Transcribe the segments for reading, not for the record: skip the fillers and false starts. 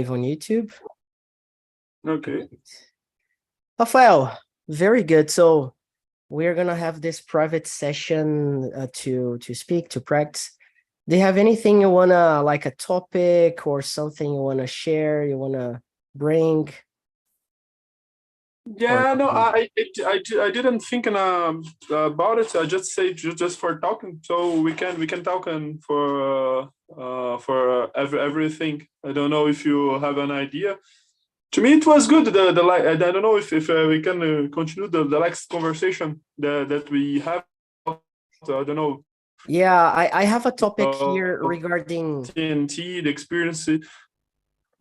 on YouTube. Okay. Rafael, very good. So we're gonna have this private session to speak, to practice. Do you have anything you wanna, like a topic or something you wanna share, you wanna bring? Yeah, no, I didn't think about it. I just say just for talking, so we can talk and for everything. I don't know if you have an idea. To me, it was good. The like I don't know if we can continue the next conversation that we have. I don't know. Yeah, I have a topic here regarding TNT, the experience.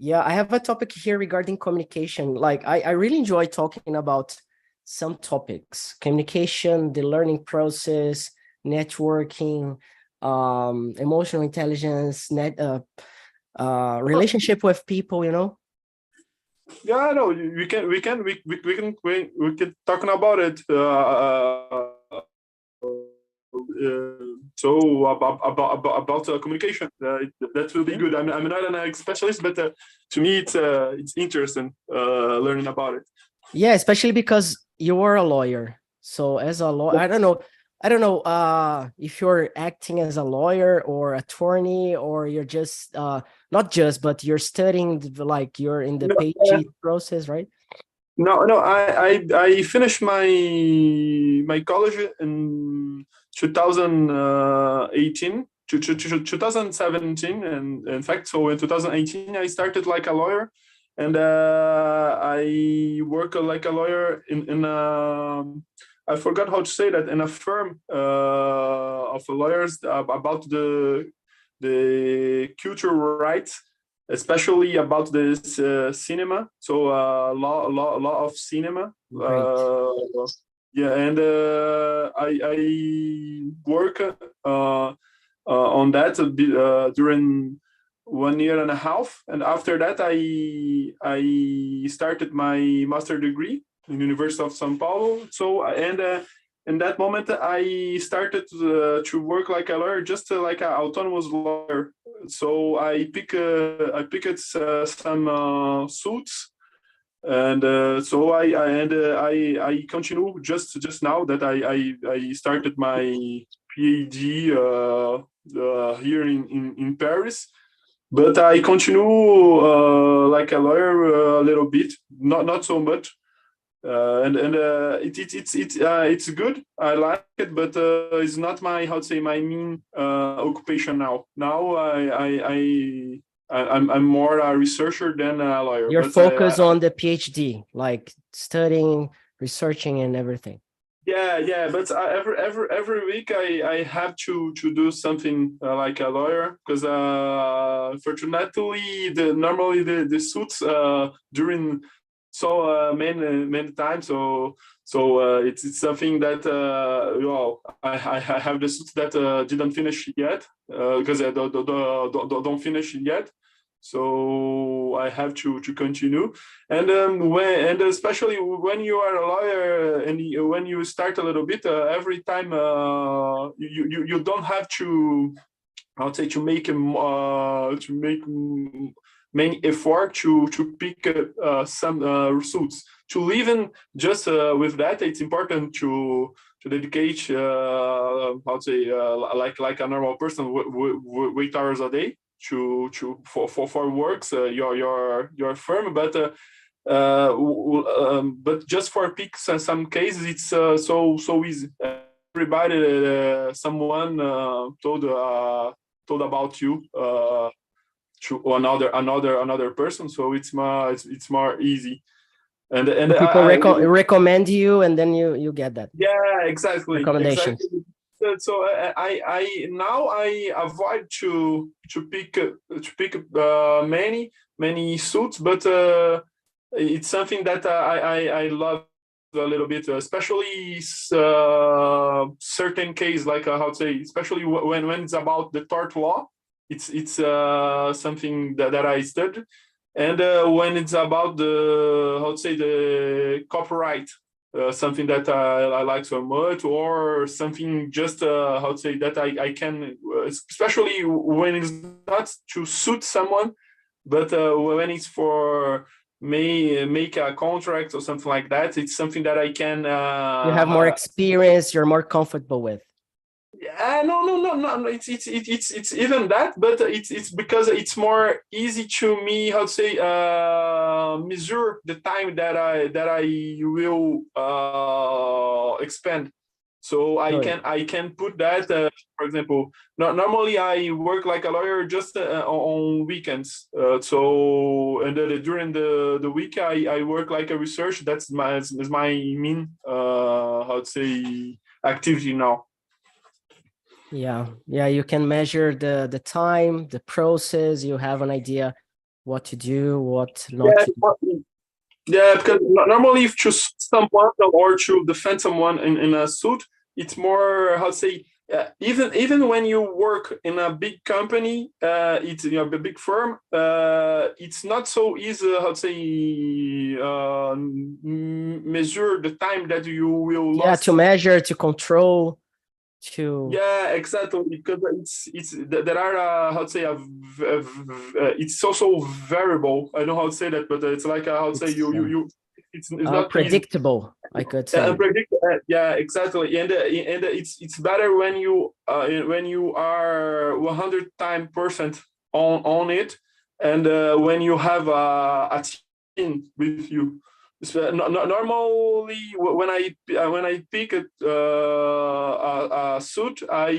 Yeah, I have a topic here regarding communication. Like I really enjoy talking about some topics: communication, the learning process, networking, emotional intelligence, relationship with people, you know? Yeah, no, we can talking about it. So about communication, that will be good. I'm not an specialist, but to me it's interesting learning about it. Yeah, especially because you are a lawyer. So as a lawyer, I don't know if you're acting as a lawyer or attorney, or you're just not just, but you're studying, like you're in the PhD process, right? No, I finished my college in 2018 to 2017, and in fact, so in 2018 I started like a lawyer, and I work like a lawyer in I forgot how to say that, in a firm of lawyers about the cultural rights, especially about this cinema. So law of cinema. Yeah, and I work on that during 1.5 years, and after that I started my master degree in University of São Paulo. So and in that moment I started to work like a lawyer, just like an autonomous lawyer. So I picked some suits, and so I continue just now that I started my PhD here in Paris. But I continue like a lawyer a little bit, not so much, and it's good. I like it, but it's not my, how to say, my main occupation now. Now I'm more a researcher than a lawyer. You're focused on the PhD, like studying, researching, and everything. Yeah, but every week I have to do something like a lawyer, because fortunately normally the suits during so many times, so it's something that I have the suits that didn't finish yet, because I don't finish yet. So I have to continue, and especially when you are a lawyer and when you start a little bit, every time you don't have to, I would say, to make many effort to pick some suits. To even just with that, it's important to dedicate, I would say, like a normal person, 8 hours a day for works your firm, but just for picks and some cases it's so easy. Everybody, someone told about you to another person, so it's more easy. And so people recommend you, and then you get that. Yeah, exactly. Recommendations. Exactly. So I now I avoid to pick many suits, but it's something that I love a little bit, especially certain case, like how to say, especially when it's about the tort law. It's something that I studied, and when it's about the, how to say, the copyright. Something that I like so much, or something just how to say that I can, especially when it's not to suit someone, But when it's for make a contract or something like that, it's something that I can. You have more experience. You're more comfortable with. No. It's even that, but it's because it's more easy to me. How to say measure the time that I will expend. So I can put that. For example, normally I work like a lawyer just on weekends. So and during the week I work like a research. That's my main how to say activity now. Yeah, you can measure the time, the process. You have an idea what to do, what not to do. Yeah, because normally if to someone or to defend someone in a suit, it's more how to say. Even when you work in a big company, it's a big firm. It's not so easy. How to say measure the time that you will Yeah, lose. to measure, to control. Yeah, exactly, because it's there are how to say it's also variable. I don't know how to say that, but it's like how to say you it's not predictable easy. I could say. Unpredictable. Yeah, exactly, and it's better when you are 100% on it, and when you have a team with you. So, normally, when I pick a suit, I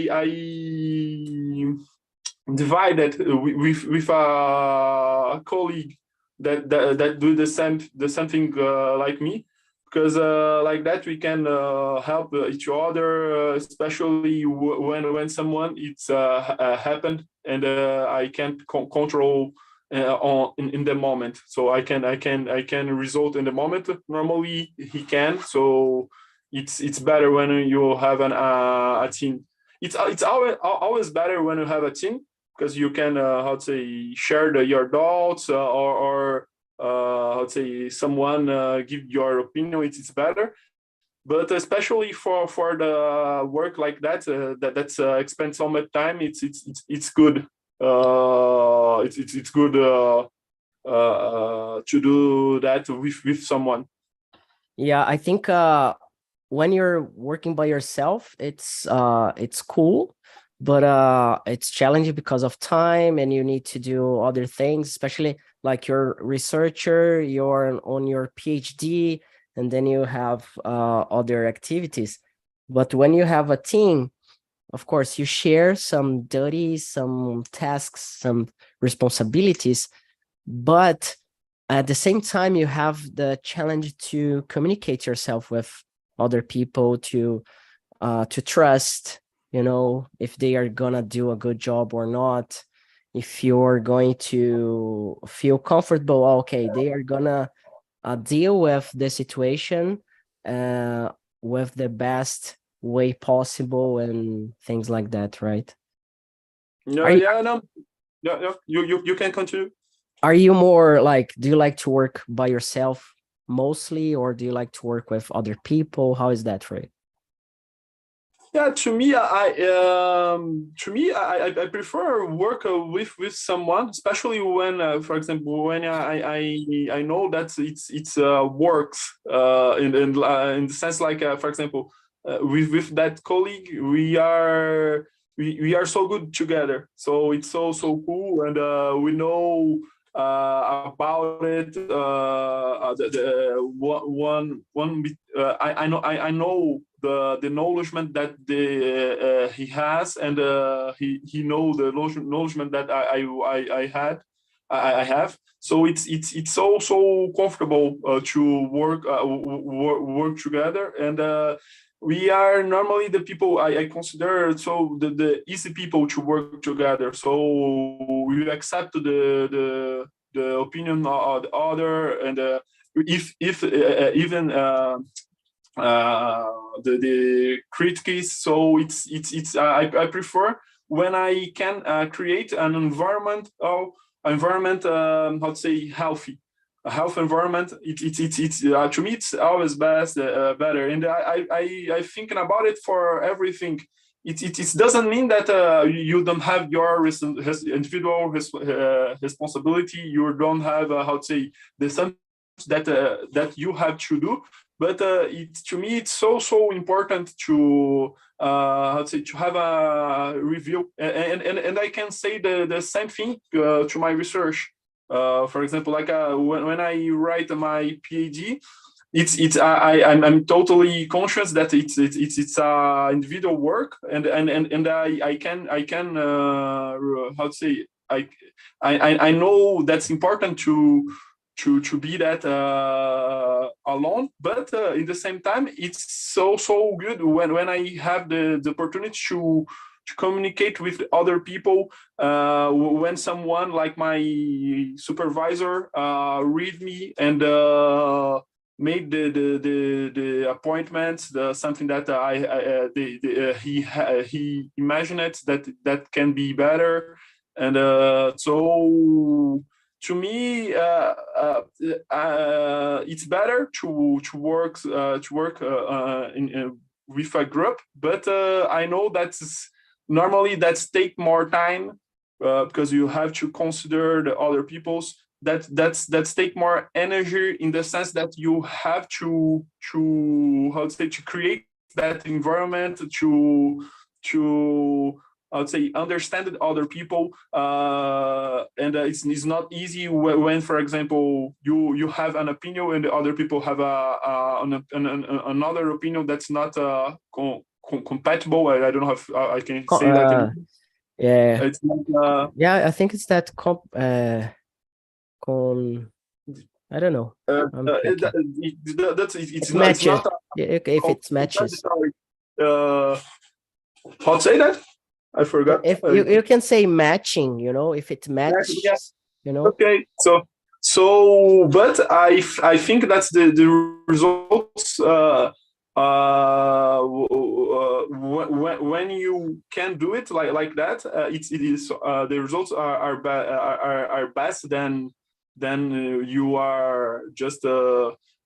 divide it with a colleague that do the same thing like me, because like that we can help each other, especially when someone it's happened and I can't control in the moment. So I can result in the moment. Normally he can. So it's better when you have a team. It's always better when you have a team, because you can how to say share your doubts or how to say someone give your opinion. It's better. But especially for the work like that that's expend so much time, it's good. It's good to do that with someone. Yeah, I think when you're working by yourself, it's cool, but it's challenging because of time, and you need to do other things, especially like you're a researcher, you're on your PhD, and then you have other activities. But when you have a team, of course, you share some duties, some tasks, some responsibilities, but at the same time, you have the challenge to communicate yourself with other people, to trust, if they are gonna do a good job or not, if you're going to feel comfortable. Okay, they are gonna deal with the situation with the best way possible and things like that, right? No, Are you, yeah, no, yeah. You can continue. are you more like, do you like to work by yourself mostly, or do you like to work with other people? How is that for you? Yeah, to me, I prefer work with someone, especially when, for example, when I know that it's works in the sense like for example, with that colleague we are so good together, so it's so cool, and we know about it. I know the acknowledgement that he has, and he know the acknowledgement that I have. So it's so comfortable to work together, and we are normally the people I consider so the easy people to work together. So we accept the opinion of the other, and if even the critics. So it's I prefer when I can create an environment how to say healthy. A health environment, it's to me it's always better, and I thinking about it for everything. it doesn't mean that you don't have your individual responsibility. You don't have how to say the something that you have to do. But to me, it's so important to how to say to have a review, and I can say the same thing to my research. For example, like when I write my PhD, I'm totally conscious that it's individual work, and I can how to say I know that's important to be that alone, but in the same time it's so good when I have the opportunity to communicate with other people, when someone like my supervisor read me and made the appointments, something that he imagined that can be better, and so to me, it's better to work with a group, but I know normally that's take more time, because you have to consider the other people's. That's take more energy, in the sense that you have to how to say to create that environment, to I would say understand other people, and it's not easy when, for example, you have an opinion and the other people have another opinion that's not compatible. I don't know if I can say that. Yeah, it's not, yeah, I think it's that I don't know. It's matches. not If it's matches. How to say that? I forgot. If you can say matching, if it matches, Okay, but I think that's the results. When you can do it like that, it is the results are best than you are just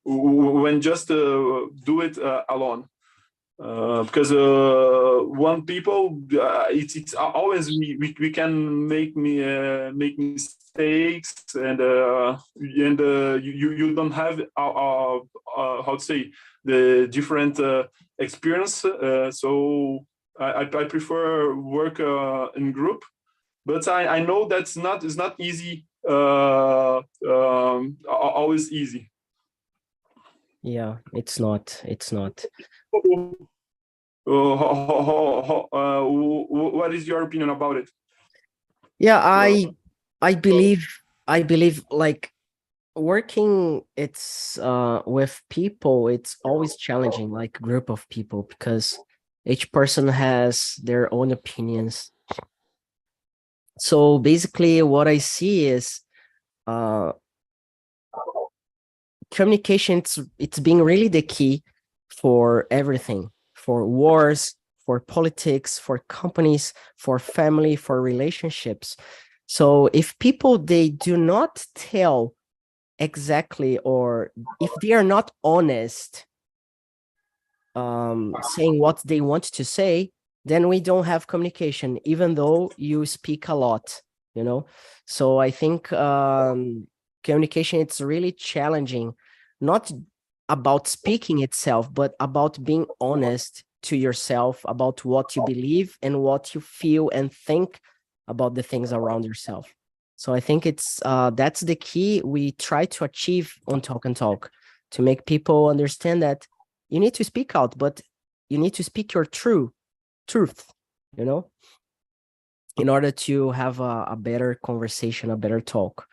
when just do it alone. Because one people, it's always we can make mistakes, and you don't have how to say the different experience. So I prefer work in group, but I know it's not easy. Always easy. Yeah, it's not. What is your opinion about it? Yeah, I believe like working it's with people, it's always challenging, like group of people, because each person has their own opinions. So basically what I see is communication, it's being really the key for everything, for wars, for politics, for companies, for family, for relationships. So if people, they do not tell exactly, or if they are not honest, saying what they want to say, then we don't have communication, even though you speak a lot, So I think communication, it's really challenging, not about speaking itself, but about being honest to yourself about what you believe and what you feel and think about the things around yourself. So I think it's that's the key we try to achieve on Talk and Talk, to make people understand that you need to speak out, but you need to speak your truth, in order to have a better conversation, a better talk.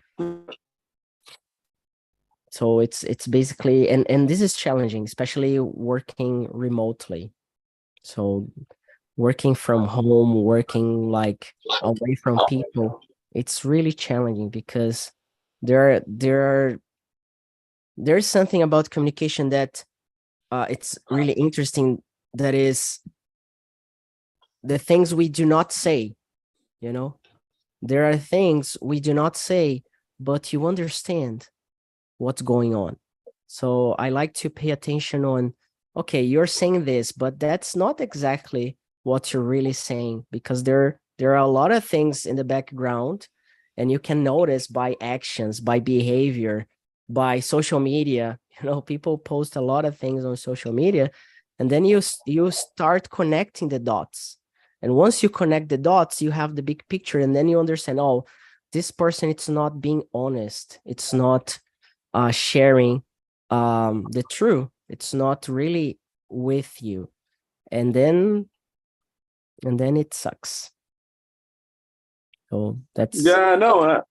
So it's basically, and this is challenging, especially working remotely. So working from home, working like away from people, it's really challenging, because there's something about communication that it's really interesting, that is the things we do not say. There are things we do not say, but you understand what's going on. So I like to pay attention on, okay, you're saying this, but that's not exactly what you're really saying, because there are a lot of things in the background, and you can notice by actions, by behavior, by social media. People post a lot of things on social media, and then you start connecting the dots. And once you connect the dots, you have the big picture, and then you understand, oh, this person, it's not being honest, it's not sharing the truth, it's not really with you, and then it sucks. So that's Yeah, no,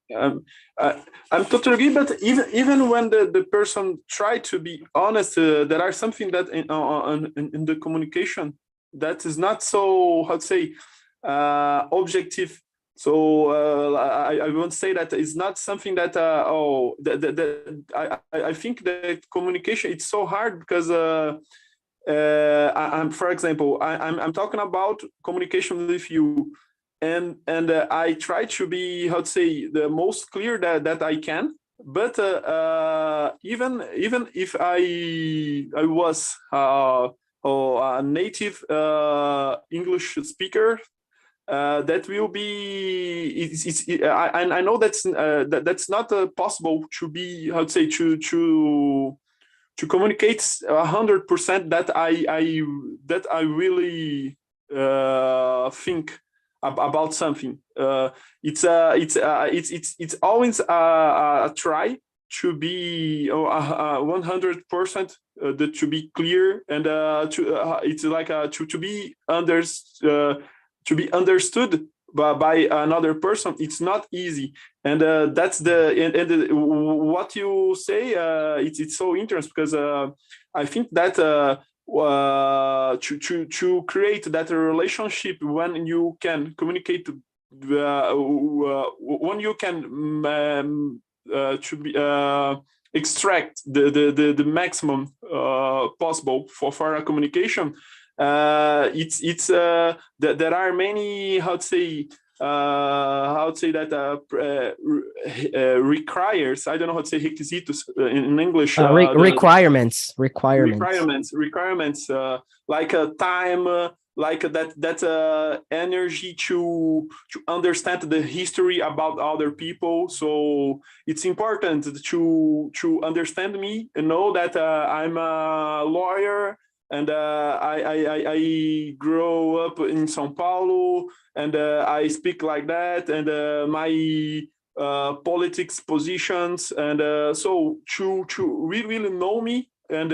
I'm totally agree. But even when the person try to be honest, there are something that in the communication that is not so, how to say, objective. So I won't say that it's not something that I think that communication, it's so hard because I'm, for example, I'm talking about communication with you, and I try to be, how to say, the most clear that I can. But even if I was a native English speaker, that will be I know that's not possible to be, how to say, to communicate 100% that I really think about something. It's always a try to be 100% to be clear, and it's like to be to be understood by another person. It's not easy, and that's what you say. It's so interesting because I think that to create that relationship, when you can communicate, when you can to be extract the maximum possible for a communication. It's there are many, how to say that requires, I don't know how to say requisitos in English, requirements like a time, like that energy to understand the history about other people. So it's important to understand me and know that I'm a lawyer, and I grow up in São Paulo, and I speak like that, and my politics positions, and so to really know me, and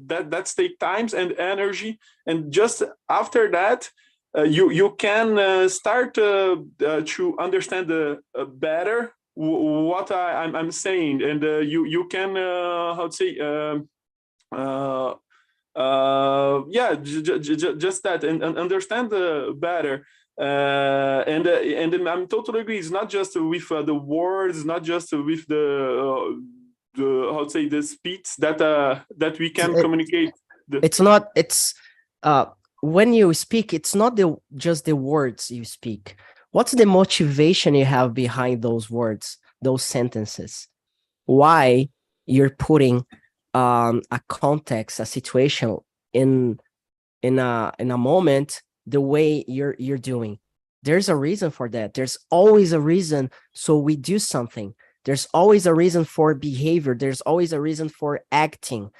that's take times and energy, and just after that, you can start to understand better what I'm saying, and you can how to say. Yeah, just that, and understand better, and I'm totally agree. It's not just with the words, not just with the how to say, the speech that we can communicate. It's not. It's when you speak, it's not just the words you speak. What's the motivation you have behind those words, those sentences? Why you're putting a context, a situation in a moment the way you're doing. There's a reason for that. There's always a reason. So we do something. There's always a reason for behavior. There's always a reason for acting.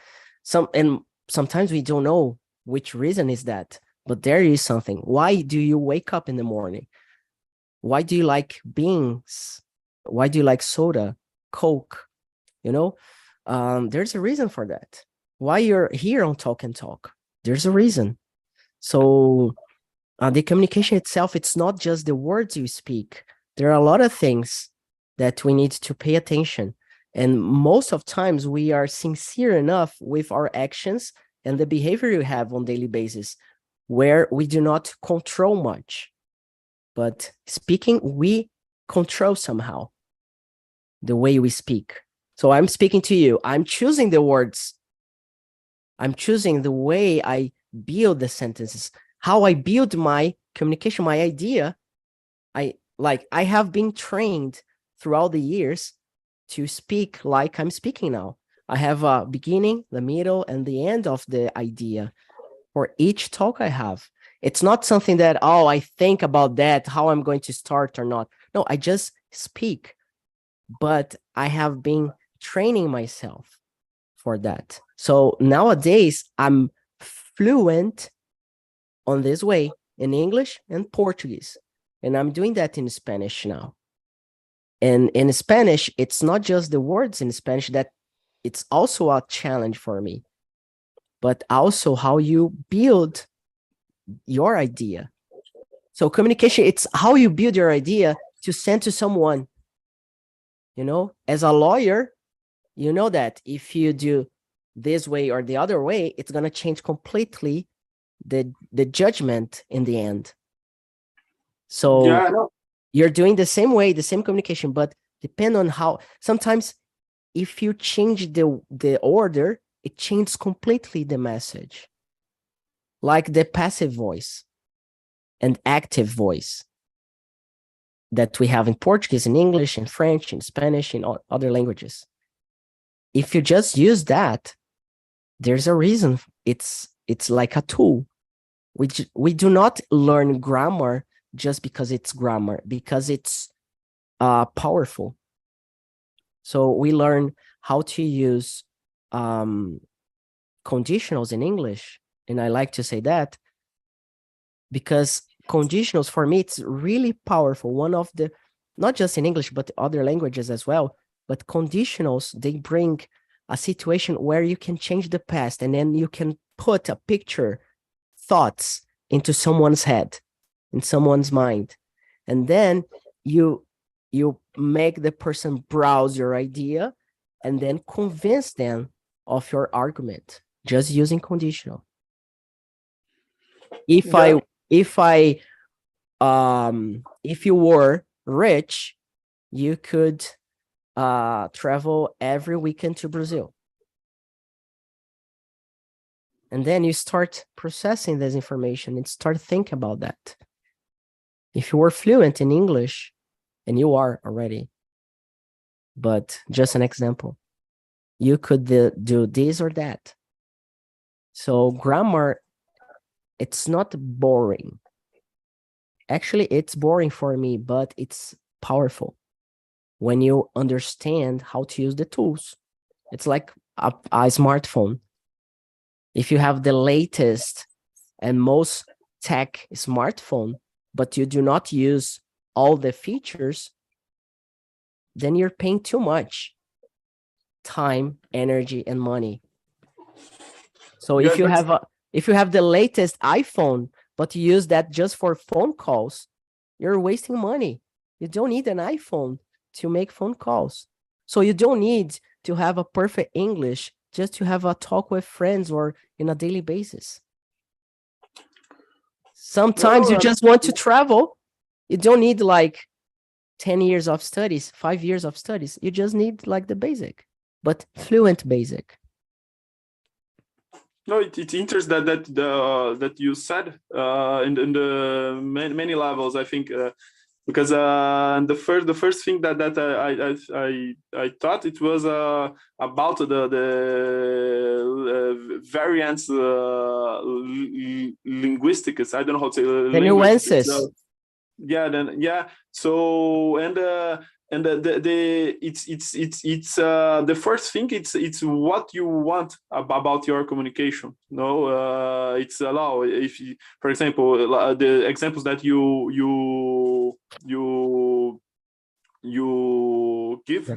Sometimes we don't know which reason is that, but there is something. Why do you wake up in the morning? Why do you like beans? Why do you like soda, Coke? There's a reason for that. Why you're here on Talk and Talk? There's a reason. So the communication itself, it's not just the words you speak. There are a lot of things that we need to pay attention. And most of times we are sincere enough with our actions and the behavior you have on daily basis, where we do not control much. But speaking, we control somehow the way we speak. So I'm speaking to you. I'm choosing the words. I'm choosing the way I build the sentences, how I build my communication, my idea. I have been trained throughout the years to speak like I'm speaking now. I have a beginning, the middle, and the end of the idea. for each talk I have. It's not something that, oh, I think about that, how I'm going to start or not. No, I just speak. But I have been training myself for that. So nowadays, I'm fluent on this way in English and Portuguese. And I'm doing that in Spanish now. And in Spanish, it's not just the words in Spanish that it's also a challenge for me, but also how you build your idea. So communication, it's how you build your idea to send to someone. You know, as a lawyer, you know that if you do this way or the other way, it's going to change completely the judgment in the end. So Yeah, I know. you're doing the same way, the same communication, but depend on how, sometimes if you change the order, it changes completely the message. Like the passive voice and active voice that we have in Portuguese, in English, in French, in Spanish, in other languages. If you just use that, there's a reason. It's like a tool. We do not learn grammar just because it's grammar, because it's powerful. So we learn how to use conditionals in English, and I like to say that because conditionals, for me, it's really powerful. One of the, not just in English, but other languages as well, but conditionals, they bring a situation where you can change the past and then you can put a picture, thoughts into someone's head, in someone's mind. And then you make the person browse your idea and then convince them of your argument just using conditional. If you were rich, you could travel every weekend to Brazil. And then you start processing this information and start thinking about that. If you were fluent in English, and you are already, but just an example, you could do this or that. So grammar, it's not boring. Actually, it's boring for me, but it's powerful when you understand how to use the tools. It's like a smartphone. If you have the latest and most tech smartphone, but you do not use all the features, then you're paying too much time, energy, and money. So Yeah, if you have the latest iPhone, but you use that just for phone calls, you're wasting money. You don't need an iPhone to make phone calls. So you don't need to have a perfect English just to have a talk with friends or in a daily basis. Sometimes you just want to travel. You don't need like 10 years of studies, 5 years of studies. You just need like the basic, but fluent basic. No, it's interesting that you said in the many levels. I think because the first thing that I thought it was about the variants linguistics. I don't know how to say the nuances. So and the it's the first thing it's what you want about your communication. No, it's allow if you, for example, the examples that you give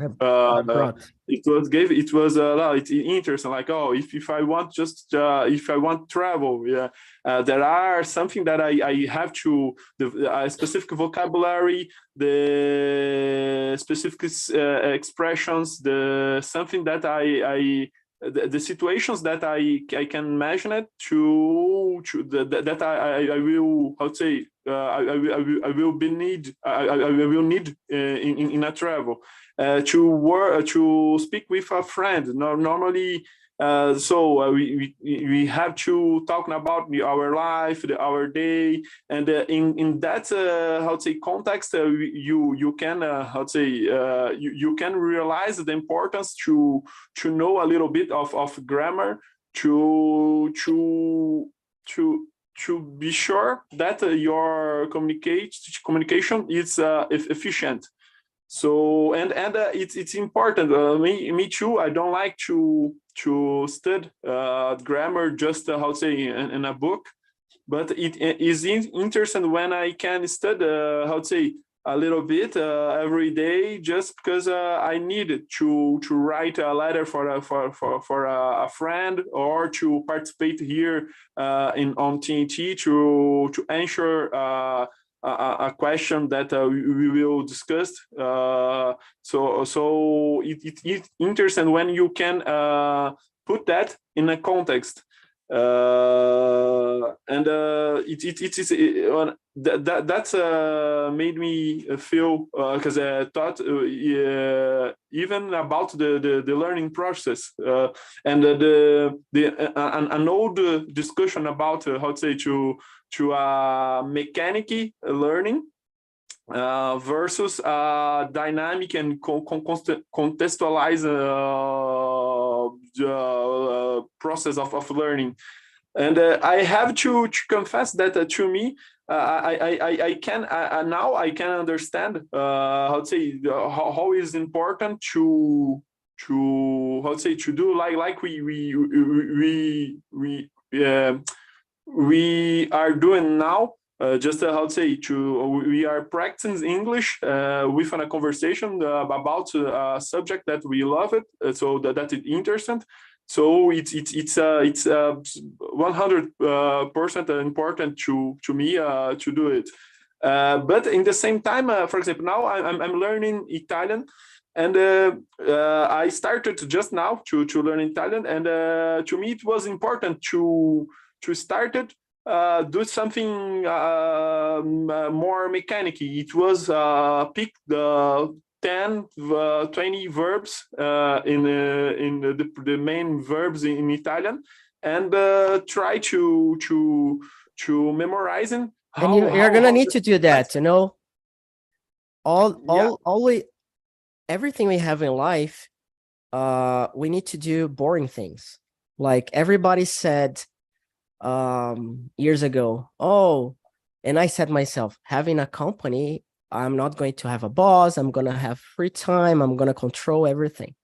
it was it's interesting, like, oh, if I want just if I want travel, there are something that I have to the specific vocabulary, the specific expressions, the something that the situations that I can imagine it that I will, how to say, I will need in a travel to speak with a friend. Normally, so we have to talk about our life, our day, and in that how to say context, you can how to say you can realize the importance to know a little bit of grammar to to be sure that your communication is efficient. So and it's important. Me too. I don't like to study grammar just how to say in a book, but it is interesting when I can study how to say a little bit every day, just because I need to write a letter for a friend, or to participate here in on TNT to answer a question that we will discuss. So it's interesting when you can put that in a context. And it is that's made me feel because I thought even about the learning process and an old discussion about how to say to mechanic learning versus dynamic and contextualized process of learning. And I have to confess that to me, I can now I can understand how to say how is important to how to say to do like we are doing now. Just how to say we are practicing English with a conversation about a subject that we love it, so that it's interesting. So it's 100% important to me to do it. But in the same time, for example, now I'm learning Italian, and I started just now to learn Italian, and to me it was important to start it. Do something more mechanical. It was pick the 10, 20 verbs in the main verbs in Italian, and try to memorizing. And you're gonna need to do that, you know. Always, everything we have in life, we need to do boring things. Like everybody said years ago, and I said myself, having a company, I'm not going to have a boss, I'm gonna have free time, I'm gonna control everything.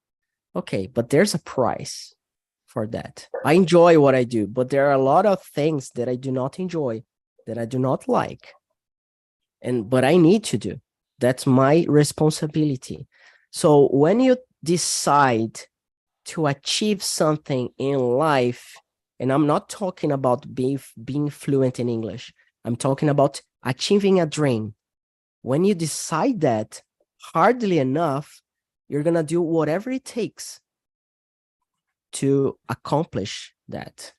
Okay, but there's a price for that. I enjoy what I do, but there are a lot of things that I do not enjoy, that I do not like, but I need to do. That's my responsibility. So when you decide to achieve something in life, and I'm not talking about being fluent in English, I'm talking about achieving a dream. When you decide that, hardly enough, you're going to do whatever it takes to accomplish that.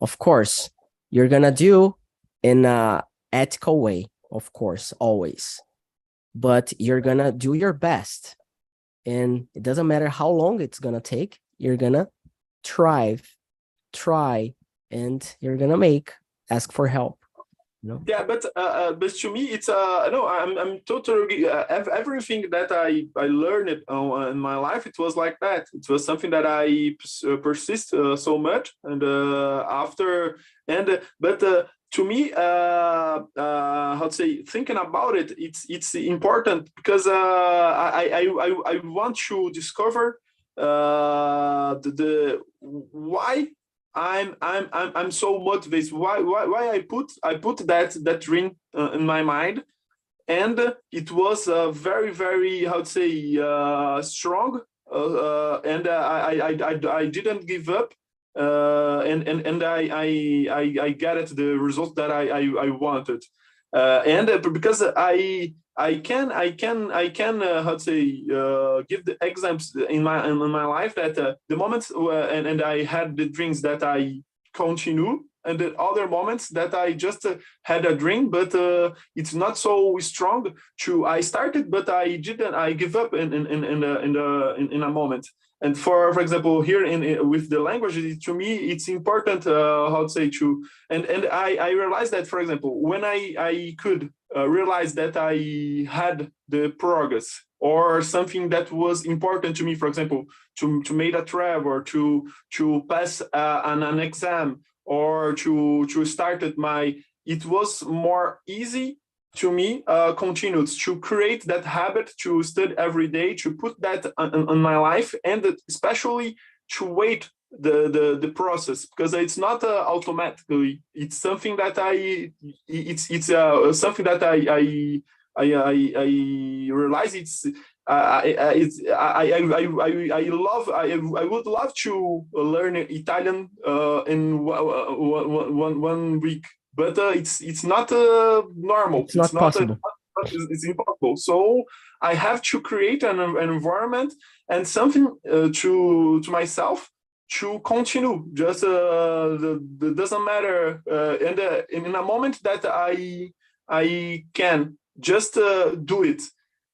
Of course, you're going to do in an ethical way, of course, always. But you're going to do your best. And it doesn't matter how long it's going to take. You're going to try, and you're going to ask for help. No. Yeah, but to me, it's no. I'm totally everything that I learned in my life. It was like that. It was something that I persist so much, and after and but to me, how to say, thinking about it, it's important because I want to discover the why I'm so motivated. Why I put that dream in my mind, and it was very very how to say strong, and I didn't give up, and I got it the result that I wanted, and because I can how to say give the examples in my life that the moments and I had the dreams that I continue, and the other moments that I just had a dream, but it's not so strong. I started, but I give up in a moment. And for example, here with the language, to me it's important how to say and I realized that, for example, when I could realize that I had the progress or something that was important to me, for example, to make a travel or to pass an exam, or to start it it was more easy to me continued to create that habit to study every day, to put that on my life, and especially to wait the process, because it's not automatically. It's something that it's something that I realize I would love to learn Italian in one week, but it's not normal. It's not possible. It's impossible. So I have to create an environment and something to myself to continue. Just doesn't matter. And in a moment that I can just do it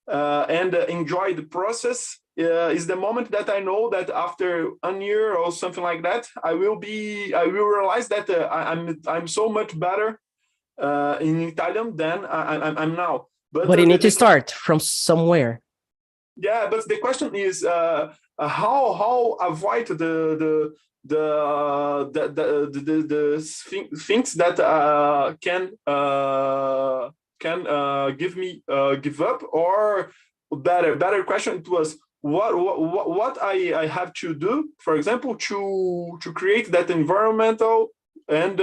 and enjoy the process, is the moment that I know that after a year or something like that, I will realize that I'm so much better in Italian than I'm now. But you need to start from somewhere. Yeah, but the question is how avoid the things that can give me give up, or better question it was what I have to do, for example, to create that environmental and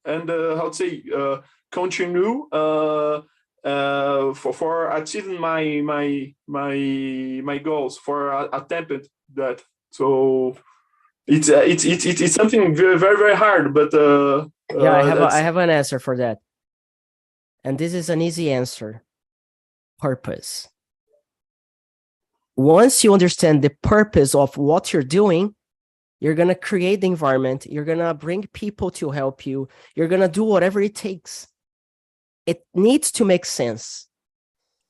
how to say continue for achieving my goals, for attempting that. So it's something very very very hard, but yeah, I have an answer for that, and this is an easy answer. Purpose. Once you understand the purpose of what you're doing, you're gonna create the environment, you're gonna bring people to help you, you're gonna do whatever it takes. It needs to make sense.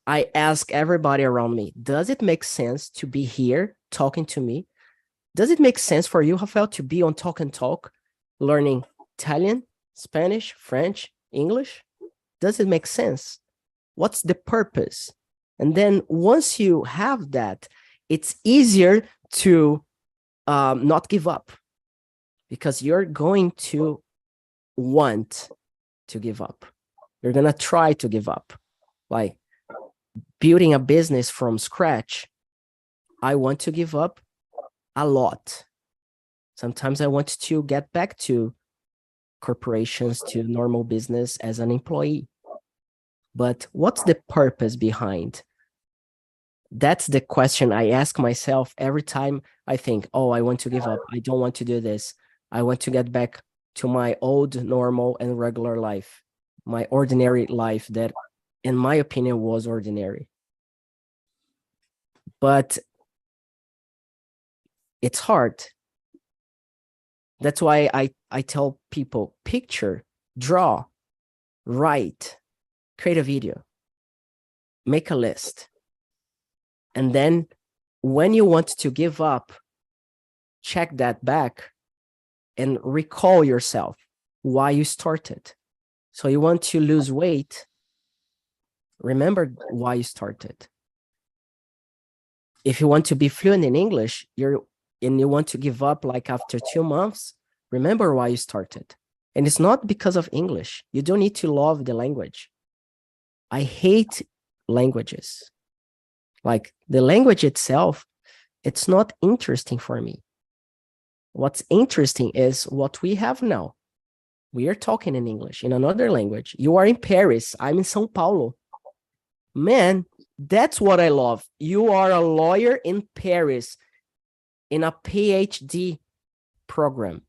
I ask everybody around me, does it make sense to be here talking to me? Does it make sense for you, Rafael, to be on Talk and Talk, learning Italian, Spanish, French, English? Does it make sense? What's the purpose? And then once you have that, it's easier to not give up, because you're going to want to give up. You're going to try to give up. Like building a business from scratch, I want to give up a lot. Sometimes I want to get back to corporations, to normal business as an employee. But what's the purpose behind? That's the question I ask myself every time I think, oh, I want to give up. I don't want to do this. I want to get back to my old, normal, and regular life. My ordinary life that, in my opinion, was ordinary. But it's hard. That's why I tell people, picture, draw, write, create a video, make a list. And then when you want to give up, check that back and recall yourself why you started. So you want to lose weight, remember why you started. If you want to be fluent in English, and you want to give up like after 2 months, remember why you started. And it's not because of English. You don't need to love the language. I hate languages. Like the language itself, it's not interesting for me. What's interesting is what we have now. We are talking in English, in another language. You are in Paris. I'm in São Paulo. Man, that's what I love. You are a lawyer in Paris in a PhD program.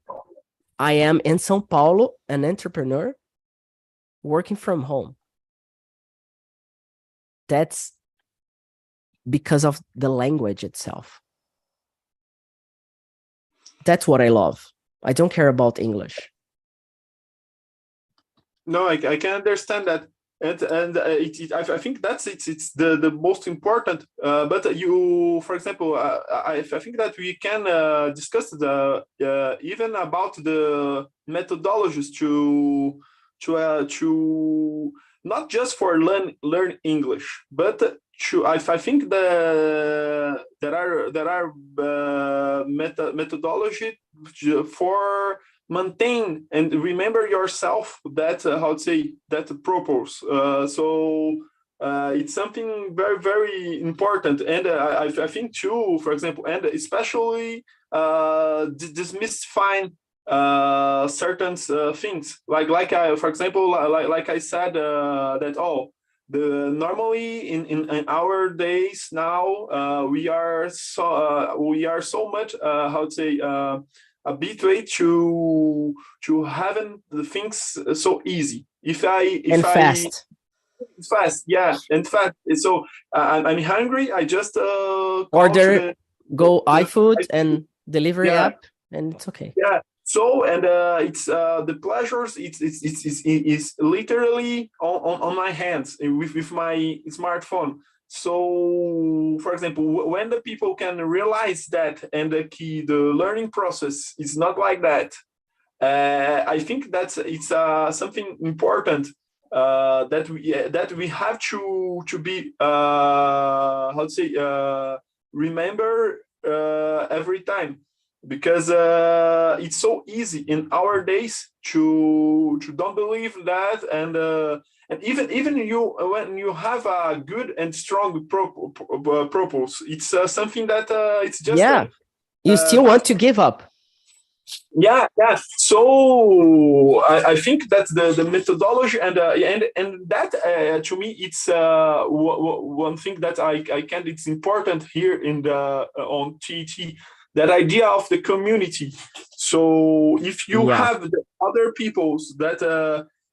I am in São Paulo, an entrepreneur working from home. That's because of the language itself. That's what I love. I don't care about English. No, I can understand that, and I think that's it's the most important. But you, for example, I think that we can discuss even about the methodologies to not just for learn English, but I think there are methodology for maintain and remember yourself that how to say that purpose. It's something very, very important, and I think too, for example, and especially demystifying certain things, like I, for example, like I said, that the normally in our days now, we are so much how to say habituate to having the things so easy. If And I fast. fast, yeah, and fast. So I'm hungry. I just call to Order, go the iFood and delivery yeah, app, and it's okay. yeah. So and it's the pleasures. It's literally on my hands with my smartphone. So, for example, when the people can realize that, and the learning process is not like that, I think that's it's something important that we have to be how to say remember every time, because it's so easy in our days to don't believe that, and even you when you have a good and strong purpose, it's something that it's just Yeah, you still that. want to give up. Yeah. So I think that's the methodology, and that to me it's one thing that I can it's important here in the on TT, that idea of the community. So if you Yeah, have the other peoples that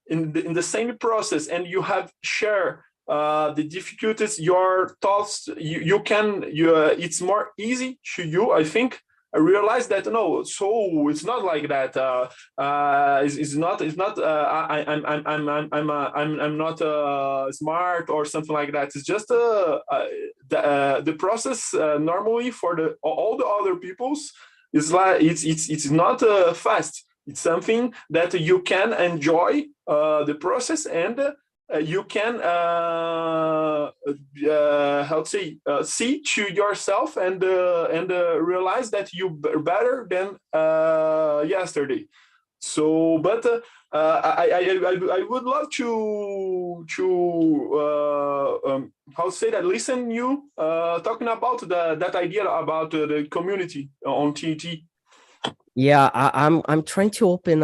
in the same process, and you have share the difficulties, your thoughts, it's more easy to you, I think. I realized that no, so it's not like that. It's not. I'm not smart or something like that. It's just the process normally for the all the other peoples is like it's not fast. It's something that you can enjoy the process, and you can how to say see to yourself, and realize that you better than yesterday. So but I would love to how to say that listen you talking about that idea about the community on TT. yeah. I'm trying to open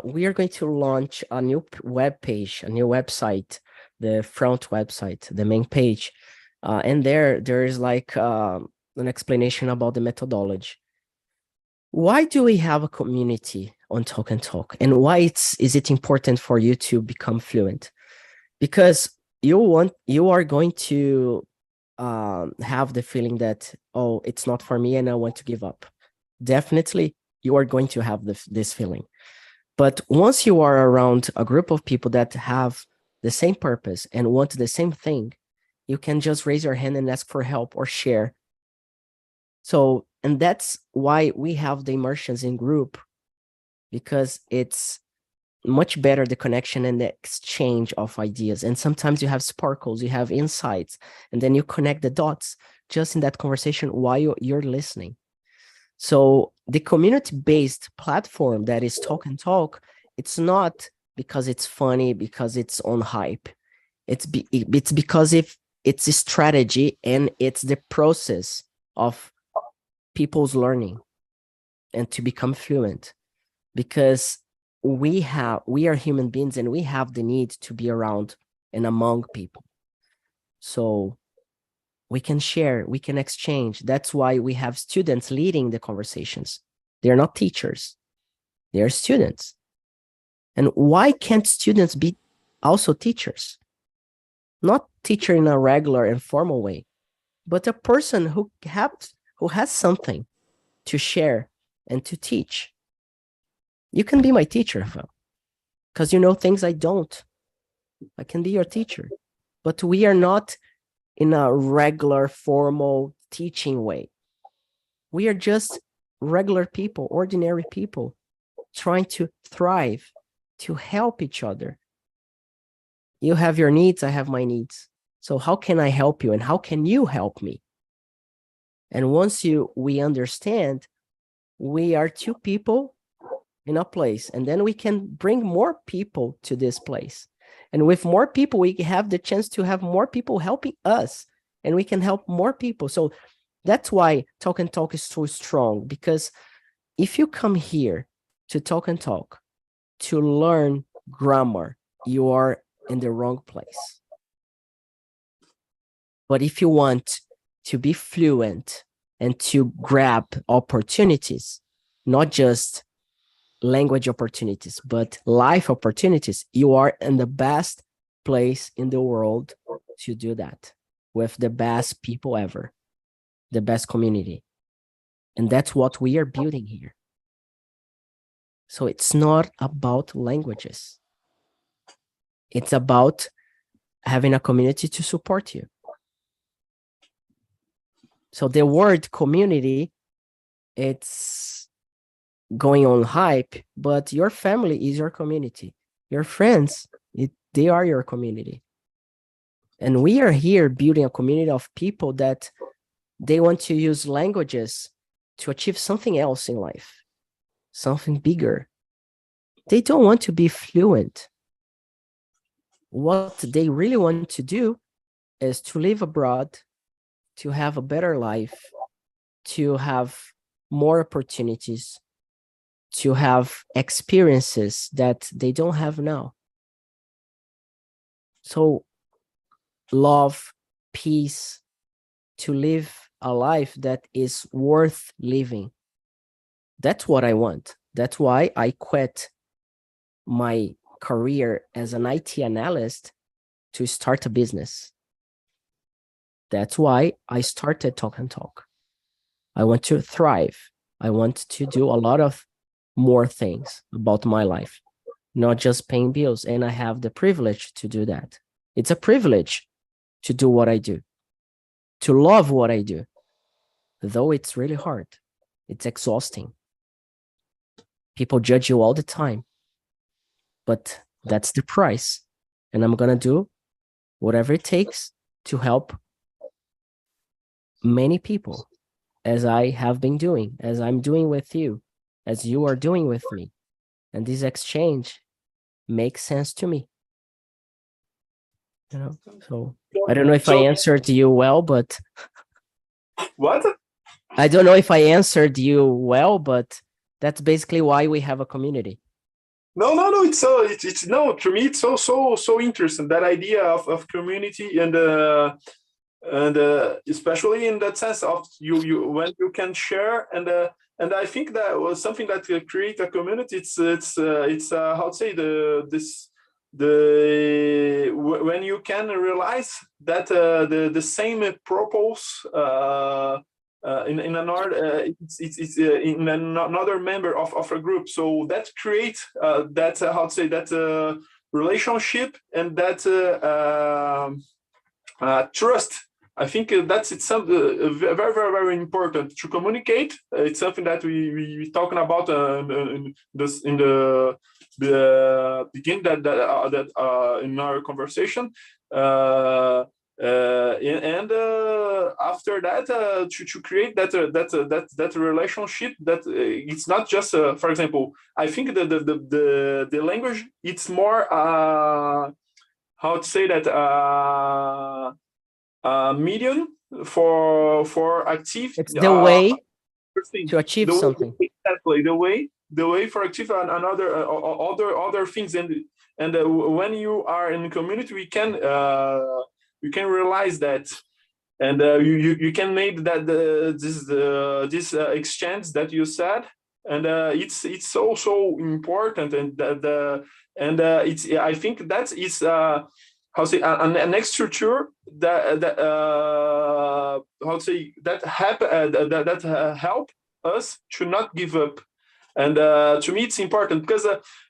we are going to launch a new web page, a new website, the front website, the main page, and there is like an explanation about the methodology. Why do we have a community on Talk and Talk, and why is it important for you to become fluent? Because you are going to have the feeling that, oh, it's not for me and I want to give up. Definitely you are going to have this feeling, but once you are around a group of people that have the same purpose and want the same thing, you can just raise your hand and ask for help or share. So, and that's why we have the immersions in group, because it's much better, the connection and the exchange of ideas. And sometimes you have sparkles, you have insights, and then you connect the dots just in that conversation while you're listening. So the community-based platform that is Talk and Talk, it's not because it's funny, because it's on hype. It's because if it's a strategy and it's the process of people's learning and to become fluent, because we are human beings and we have the need to be around and among people. So we can share, we can exchange. That's why we have students leading the conversations. They're not teachers, they're students. And why can't students be also teachers? Not teacher in a regular and formal way, but a person who has something to share and to teach. You can be my teacher, Rafael, because you know things I don't. I can be your teacher, but we are not in a regular, formal teaching way. We are just regular people, ordinary people, trying to thrive, to help each other. You have your needs, I have my needs. So how can I help you, and how can you help me? And once we understand, we are two people in a place, and then we can bring more people to this place. And with more people, we have the chance to have more people helping us, and we can help more people. So that's why Talk and Talk is so strong, because if you come here to Talk and Talk to learn grammar, you are in the wrong place. But if you want to be fluent and to grab opportunities, not just language opportunities, but life opportunities, you are in the best place in the world to do that, with the best people ever, the best community. And that's what we are building here. So it's not about languages. It's about having a community to support you. So the word community, it's going on hype, but your family is your community. Your friends, they are your community. And we are here building a community of people that they want to use languages to achieve something else in life, something bigger. They don't want to be fluent. What they really want to do is to live abroad, to have a better life, to have more opportunities, to have experiences that they don't have now. So love, peace, to live a life that is worth living. That's what I want. That's why I quit my career as an IT analyst to start a business. That's why I started Talk and Talk. I want to thrive. I want to do a lot of more things about my life, not just paying bills. And I have the privilege to do that. It's a privilege to do what I do, to love what I do, though it's really hard. It's exhausting. People judge you all the time, but that's the price. And I'm going to do whatever it takes to help many people, as I have been doing, as I'm doing with you, as you are doing with me. And this exchange makes sense to me. You know, so I don't know if I answered you well, but What? I don't know if I answered you well, but that's basically why we have a community. No. It's no. To me, it's so interesting, that idea of community, and especially in that sense of you when you can share, and I think that was something that create a community. It's how to say when you can realize that the same purpose in another it's in another member of a group, so that creates that how to say that relationship, and that trust. I think it's something very, very, very important to communicate. It's something that we talking about in the beginning that in our conversation. And after that, to create that relationship, that it's not just for example, I think the language, it's more how to say that medium for achieve. It's the way to achieve something. Exactly, the way for achieve other things, and when you are in community, we can realize that, and you can make that this exchange that you said, and it's so important, and it's, I think that is how to say an extra structure that how to say that help us to not give up. And to me, it's important, because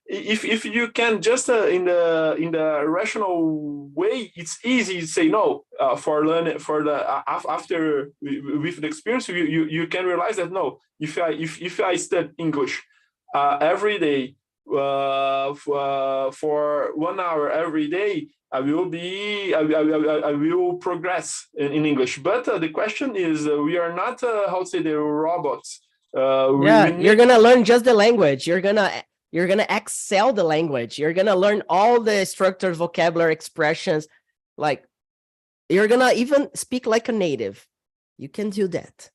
if you can just in the rational way, it's easy to say no for learning for the after with the experience. You can realize that no, if I study English every day for 1 hour every day, I will progress in English. But the question is, we are not how to say the robots. Yeah, you're gonna learn just the language. You're gonna excel the language. You're gonna learn all the structures, vocabulary, expressions. Like, you're gonna even speak like a native. You can do that.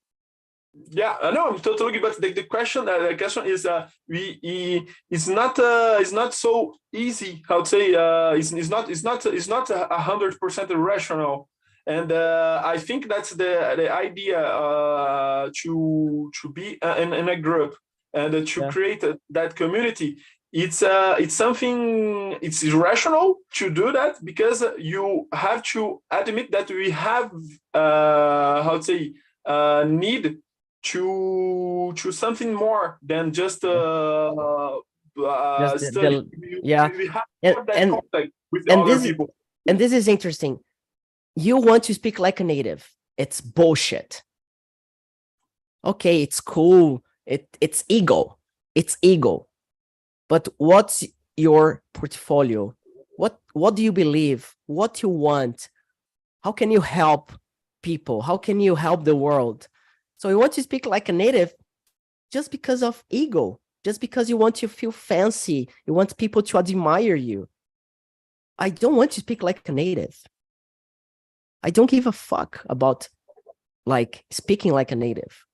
Yeah, I know, I'm totally. But the question is, it's not so easy. How to say? It's not 100% rational. And I think that's the idea, to be in a group and to create that community. It's something, it's irrational to do that, because you have to admit that we have, how to say, need to something more than just study. Yeah, we have and that contact with and other this people. and this is interesting. You want to speak like a native. It's bullshit. Okay, it's cool. It's ego. It's ego. But what's your portfolio? What do you believe? What you want? How can you help people? How can you help the world? So you want to speak like a native just because of ego, just because you want to feel fancy. You want people to admire you. I don't want to speak like a native. I don't give a fuck about like speaking like a native.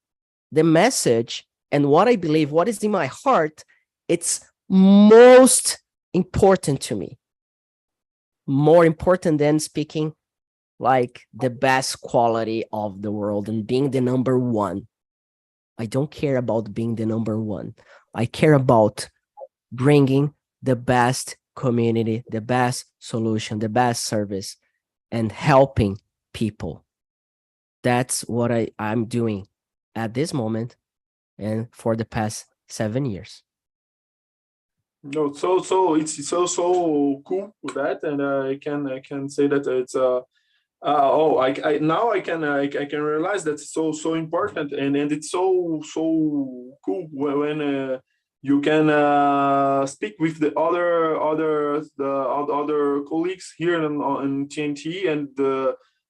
The message and what I believe, what is in my heart, it's most important to me. More important than speaking like the best quality of the world and being the number one. I don't care about being the number one. I care about bringing the best community, the best solution, the best service, and helping people. That's what I'm doing at this moment and for the past 7 years. No, so it's so cool with that, and I can say that it's I now I can realize that's so important, and it's so cool when you can speak with the other colleagues here in TNT, and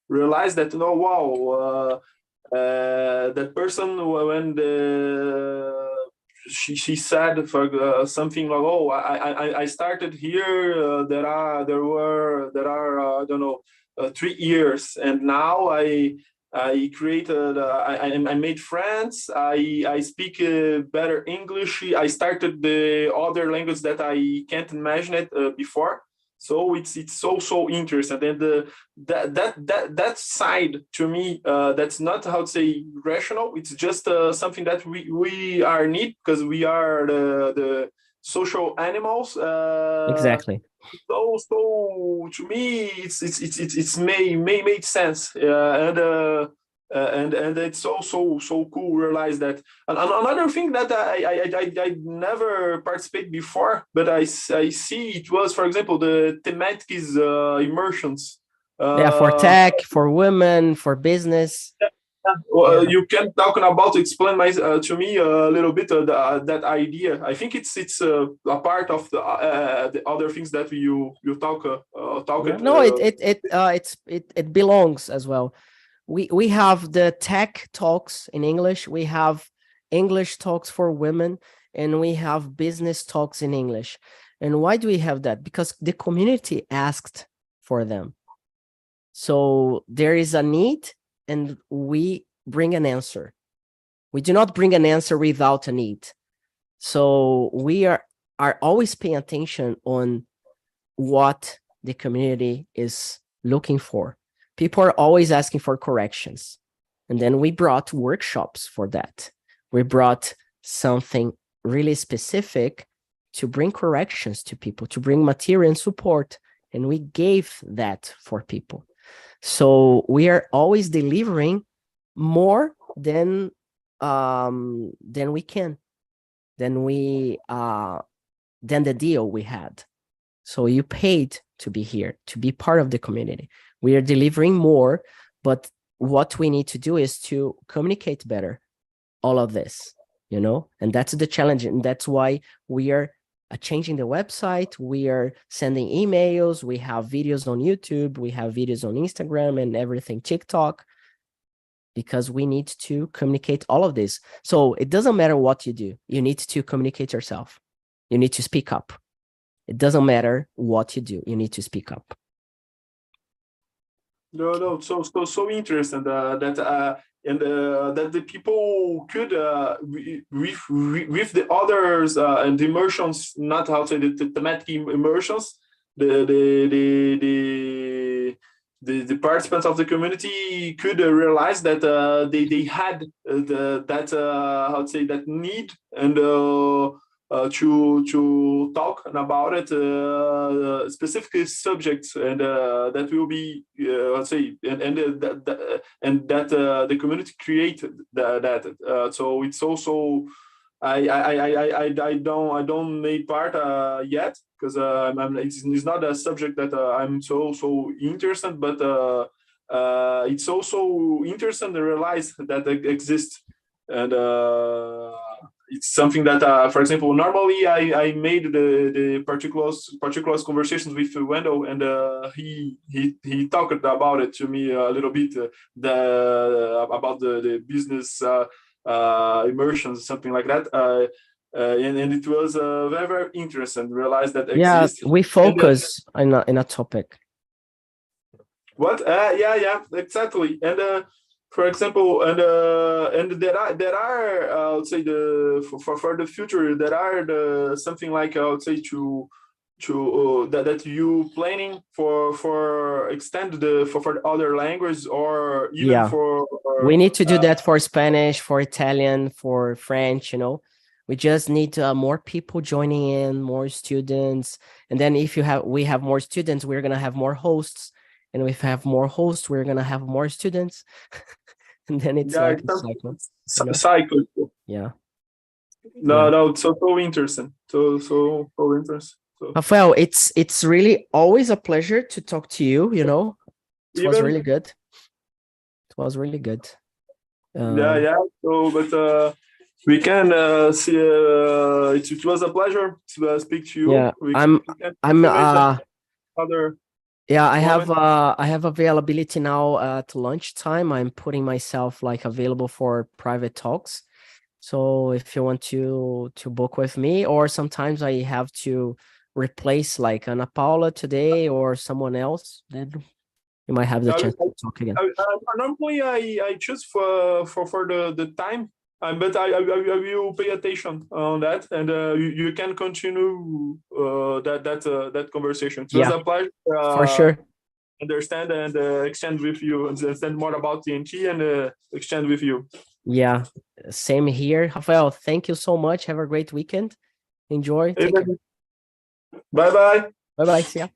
realize that, no, wow, that person, when she said for something like, oh, I started here, there are I don't know, 3 years, and now I created, I made friends. I speak better English. I started the other language that I can't imagine it before. So it's so interesting, and that side to me, that's not, how to say, rational. It's just something that we are need, because we are the social animals. Exactly. So to me, it's made sense, and it's so cool realize that. And another thing that I never participated before, but I see it was, for example, the thematic is immersions. For tech, for women, for business. You can talk about, explain to me a little bit that idea. I think it's a part of the other things that you talk. No, it belongs as well. We have the tech talks in English. We have English talks for women, and we have business talks in English. And why do we have that? Because the community asked for them. So there is a need, and we bring an answer. We do not bring an answer without a need. So we are always paying attention on what the community is looking for. People are always asking for corrections. And then we brought workshops for that. We brought something really specific to bring corrections to people, to bring material and support. And we gave that for people. So we are always delivering more than we can, than the deal we had. So you paid to be here, to be part of the community. We are delivering more, but what we need to do is to communicate better all of this, and that's the challenge. And that's why we are changing the website. We are sending emails. We have videos on YouTube. We have videos on Instagram and everything, TikTok. because we need to communicate all of this. So it doesn't matter what you do. You need to communicate yourself. You need to speak up. It doesn't matter what you do. You need to speak up. No, so interesting that the people could with the others and the immersions, not how to say the thematic immersions, the participants of the community could realize that they had how to say that need and to talk about it specific subjects and that will be let's say and that the community created that so it's also I don't make part yet because it's not a subject that I'm so interested, but it's also interesting to realize that it exists and it's something that for example normally I made the particular conversations with Wendell and he talked about it to me a little bit about the business immersions, something like that. And it was very, very interesting to realize that exists. We focus in a topic. What? Yeah, exactly. And for example, and there are I would say for the future there are something like I would say to that you planning for extend for other languages or even for we need to do that for Spanish, for Italian, for French, we just need more people joining in, more students, and then if we have more students, we're gonna have more hosts, and if we have more hosts, we're gonna have more students. And then it's like a cycle. Cycle. Yeah. No, it's so interesting. So interesting. So. Rafael, it's really always a pleasure to talk to you. It was really good. It was really good. Yeah. So, but we can see. It was a pleasure to speak to you. Yeah, I have availability now at lunchtime. I'm putting myself like available for private talks. So if you want to book with me, or sometimes I have to replace like Ana Paula today or someone else, then you might have the chance to talk again. Normally I choose for the time, but I will pay attention on that, and you can continue that conversation. It was a pleasure. For sure. Understand and exchange with you, understand more about TNT and exchange with you. Yeah, same here. Rafael, thank you so much. Have a great weekend. Enjoy. Take care. Bye. Bye. See ya.